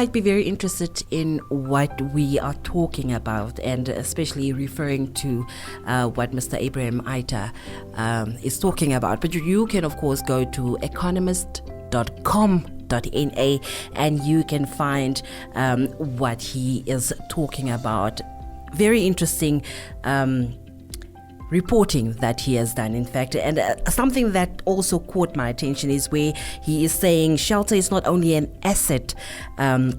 might be very interested in what we are talking about, and especially referring to what Mr. Abraham Aita is talking about. But you can, of course, go to economist.com.na and you can find what he is talking about. Very interesting reporting that he has done, in fact. And something that also caught my attention is where he is saying shelter is not only an asset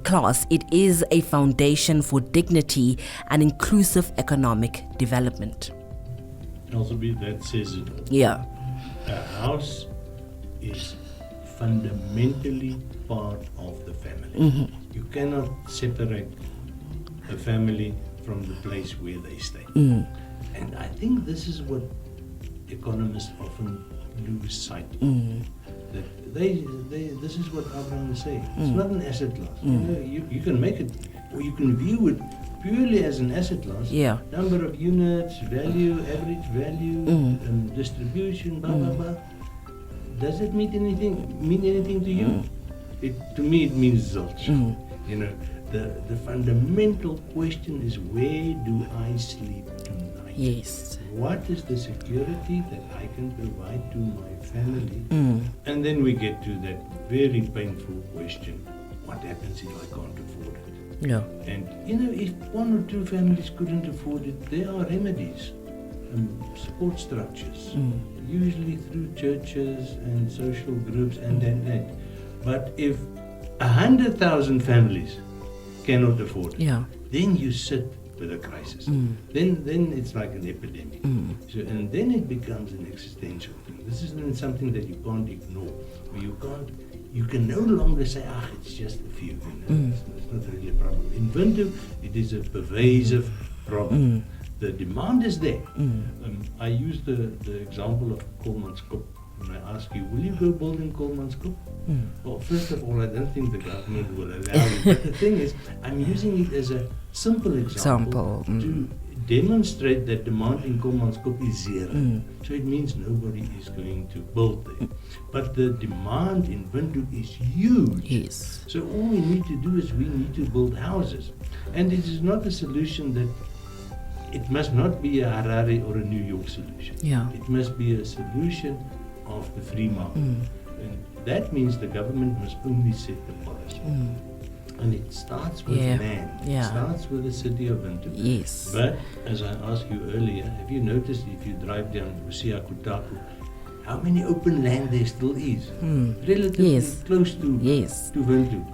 class, it is a foundation for dignity and inclusive economic development. Also, that says it all. Yeah. A house is fundamentally part of the family. Mm-hmm. You cannot separate a family from the place where they stay. Mm. And I think this is what economists often lose sight of. That this is what Abraham is saying. It's not an asset class. You can make it, or you can view it purely as an asset class. Yeah. Number of units, value, average value, distribution, blah blah blah. Does it mean anything to you? To me, it means zilch. You know, the fundamental question is, where do I sleep tonight? Yes. What is the security that I can provide to my family? And then we get to that very painful question: what happens if I can't afford it? Yeah. And you know, if one or two families couldn't afford it, there are remedies, support structures, usually through churches and social groups and that. But if 100,000 families cannot afford it, then you sit with a crisis. Then it's like an epidemic. So, and then it becomes an existential thing. This is then something that you can't ignore. You can no longer say, it's just a few. It's not really a problem. In Windhoek, it is a pervasive problem. The demand is there. I use the example of Kolmanskop. When I ask you, will you go build in Kolmanskop? Well, first of all, I don't think the government will allow you. But the thing is, I'm using it as a simple example to demonstrate that demand in Kolmanskop is zero. So it means nobody is going to build there. But the demand in Windhoek is huge. Yes. So all we need to do is we need to build houses. And it is not a solution that it must not be a Harare or a New York solution. Yeah. It must be a solution of the free market. And that means the government must only set the policy. And it starts with land. It starts with the city of Windhoek. Yes. But as I asked you earlier, have you noticed if you drive down Usia Kutaku, how many open land there still is? Relatively close to Windhoek.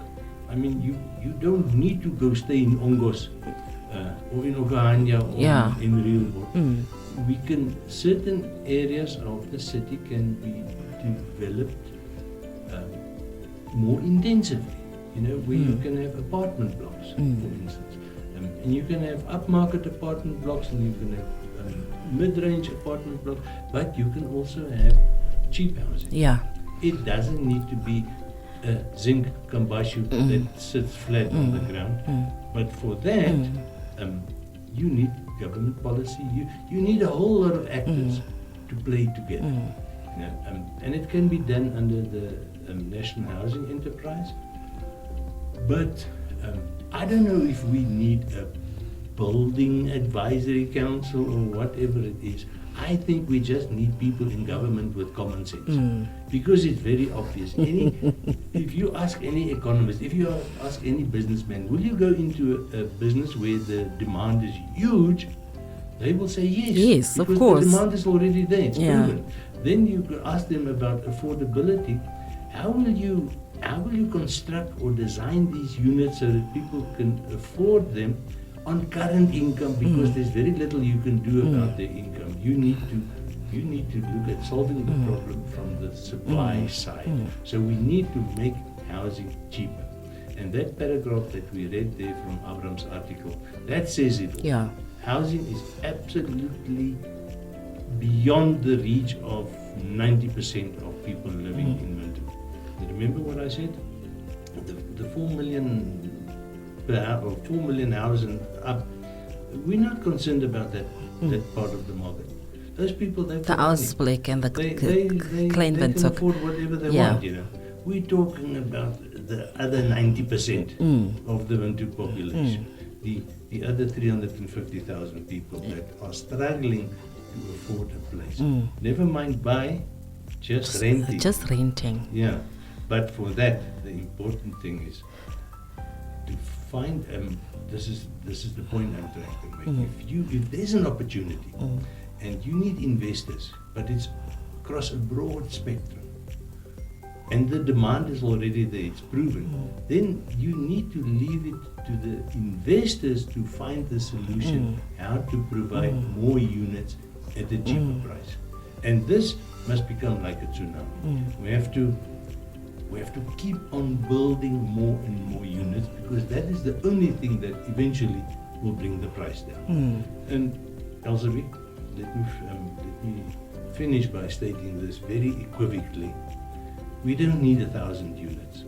I mean, you don't need to go stay in Ongos or in Okahanya or in Reelwood. Certain areas of the city can be developed more intensively, where you can have apartment blocks, for instance. And you can have upmarket apartment blocks, and you can have mid-range apartment blocks, but you can also have cheap housing. Yeah. It doesn't need to be a zinc combustion that sits flat on the ground, but for that, you need government policy. You need a whole lot of actors to play together. And it can be done under the National Housing Enterprise. But I don't know if we need a building advisory council or whatever it is. I think we just need people in government with common sense. Because it's very obvious. If you ask any economist, if you ask any businessman, will you go into a business where the demand is huge? They will say yes. Yes, of course. Because the demand is already there, it's proven. Then you could ask them about affordability. How will you construct or design these units so that people can afford them on current income, because there's very little you can do about their income. You need to look at solving the problem from the supply side. So we need to make housing cheaper. And that paragraph that we read there from Abraham's article, that says it all. Yeah. Housing is absolutely beyond the reach of 90% of people living in Windhoek. Remember what I said? The 4 million or 4 million houses and up, we're not concerned about that part of the market. Those people, they've the Ausblik and the they can afford whatever they want, we're talking about the other 90% of the Bantu population, the other 350,000 people that are struggling to afford a place. Never mind buy, just renting. Just renting. Yeah, but for that, the important thing is to find. This is the point I'm trying to make. If there's an opportunity, and you need investors, but it's across a broad spectrum, and the demand is already there, it's proven, then you need to leave it to the investors to find the solution, how to provide more units at a cheaper price. And this must become like a tsunami. We have to keep on building more and more units, because that is the only thing that eventually will bring the price down. And Elsevier, let me finish by stating this very equivocally. We don't need 1,000 units.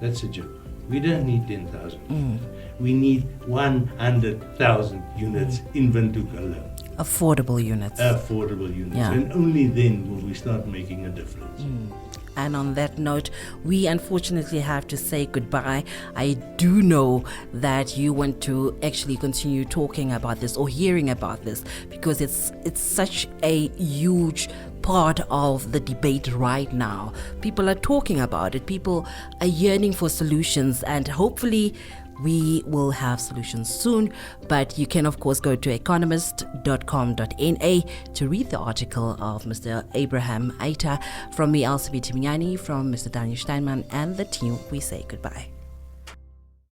That's a joke. We don't need 10,000 units. We need 100,000 units in Windhoek alone. Affordable units. Affordable units. Yeah. And only then will we start making a difference. And on that note, we unfortunately have to say goodbye. I do know that you want to actually continue talking about this or hearing about this, because it's such a huge part of the debate right now. People are talking about it. People are yearning for solutions, and hopefully we will have solutions soon. But you can of course go to economist.com.na to read the article of Mr. Abraham Aita. From me, Elsevier Timiani, from Mr. Daniel Steinman and the team, we say goodbye.